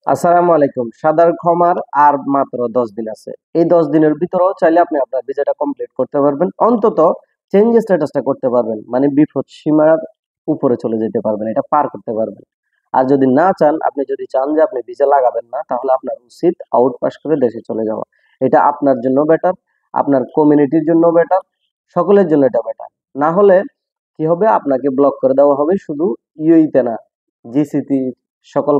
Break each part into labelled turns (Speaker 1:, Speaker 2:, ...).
Speaker 1: আসসালামু আলাইকুম। সাধারণ ক্ষমার আর মাত্র 10 দিন আছে। এই 10 দিনের ভিতরেও চাইলে আপনি আপনার ভিসাটা কমপ্লিট করতে পারবেন, অন্তত চেঞ্জ স্ট্যাটাসটা করতে পারবেন, মানে বিপদ সীমার উপরে চলে যেতে পারবেন, এটা পার করতে পারবেন। আর যদি না চান, আপনি যদি চান যে আপনি ভিসা লাগাবেন না, তাহলে আপনার উচিত আউট পাস করে দেশে চলে যাওয়া। এটা আপনার জন্য বেটার, আপনার কমিউনিটির জন্য বেটার, সকলের জন্য এটা বেটার। না হলে কি হবে, আপনাকে ব্লক করে দেওয়া হবে, শুধু ইউইতে না, জিসিসি সকল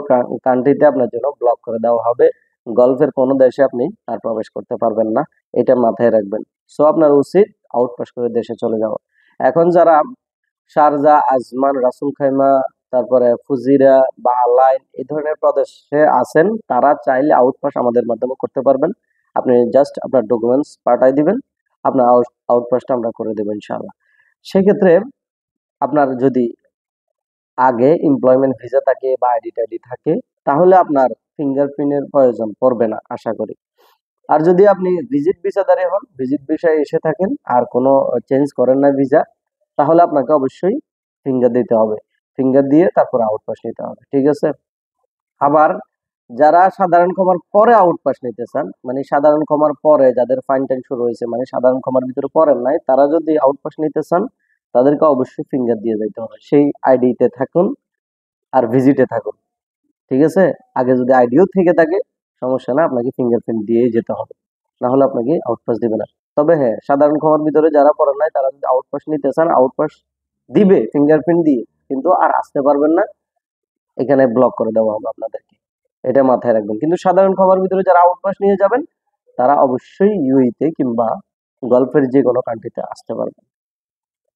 Speaker 1: কান্ট্রিতে আপনার জন্য ব্লক করে দেওয়া হবে। গলফের কোনো দেশে আপনি আর প্রবেশ করতে পারবেন না, এটা মাথায় রাখবেন। সো আপনার উচিত আউটপাস করে দেশে চলে যাওয়া। এখন যারা শারজা, আজমান, রাসুল খাইমা, তারপরে ফুজিরা বা আলাইন এই ধরনের প্রদেশে আছেন, তারা চাইলে আউটপাস আমাদের মাধ্যমে করতে পারবেন। আপনি জাস্ট আপনার ডকুমেন্টস পাঠাই দিবেন, আপনার আউটপাসটা আমরা করে দেবো ইনশাআল্লাহ। সেক্ষেত্রে আপনার যদি আগে এমপ্লয়মেন্ট ভিসা থাকে বা আইডি টাইডি থাকে, তাহলে আপনার ফিঙ্গারপ্রিন্টের প্রয়োজন পড়বে না আশা করি। আর যদি আপনি ভিজিট ভিসাদারে হন, ভিজিট ভিসায় এসে থাকেন আর কোনো চেঞ্জ করেন না ভিসা, তাহলে আপনাকে অবশ্যই ফিঙ্গার দিতে হবে। ফিঙ্গার দিয়ে তারপর আউটপাস নিতে হবে, ঠিক আছে? আবার যারা সাধারণ ক্ষমার পরে আউটপাস নিতে চান, মানে সাধারণ ক্ষমার পরে যাদের ফাইন টাইন শুরু হয়েছে, মানে সাধারণ ক্ষমার ভিতরে পড়েন নাই, তারা যদি আউটপাস নিতে চান, তাদেরকে অবশ্যই ফিঙ্গার দিয়ে যেতে হবে। সেই আইডিতে থাকুন আর ভিজিটে থাকুন, ঠিক আছে? আগে যদি আইডিও থেকে থাকে, সমস্যা না, আপনাকে ফিঙ্গারপ্রিন্ট দিয়েই যেতে হবে, না হলে আপনাকে আউটপাস দিবে না। তবে হ্যাঁ, সাধারণ ক্ষমার ভিতরে যারা পড়েন নাই, তারা যদি আউটপাস নিতে চান, আউটপাস দিবে ফিঙ্গারপ্রিন্ট দিয়ে, কিন্তু আর আসতে পারবেন না, এখানে ব্লক করে দেওয়া হবে আপনাদেরকে, এটা মাথায় রাখবেন। কিন্তু সাধারণ ক্ষমার ভিতরে যারা আউটপাস নিয়ে যাবেন, তারা অবশ্যই ইউইতে কিংবা গলফের যে কোনো কান্ট্রিতে আসতে পারবেন।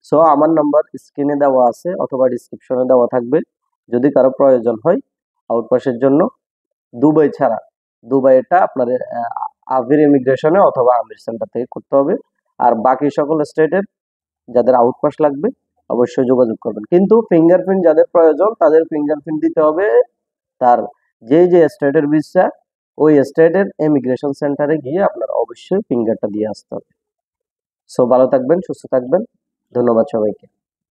Speaker 1: সো আমার নাম্বার স্ক্রিনে দেওয়া আছে অথবা ডিসক্রিপশনে দেওয়া থাকবে, যদি কারো প্রয়োজন হয় আউটপাসের জন্য। দুবাই ছাড়া, দুবাইটা আপনার আভির ইমিগ্রেশনে অথবা আমির সেন্টার থেকে করতে হবে। আর বাকি সকল স্টেটের যাদের আউটপাস লাগবে, অবশ্যই যোগাযোগ করবেন। কিন্তু ফিঙ্গারপ্রিন্ট যাদের প্রয়োজন, তাদের ফিঙ্গারপ্রিন্ট দিতে হবে তার যে যে স্টেটের ভিসা, ওই স্টেটের ইমিগ্রেশন সেন্টারে গিয়ে আপনার অবশ্যই ফিঙ্গারটা দিয়ে আসতে হবে। সো ভালো থাকবেন, সুস্থ থাকবেন। ধন্যবাদ সবাইকে।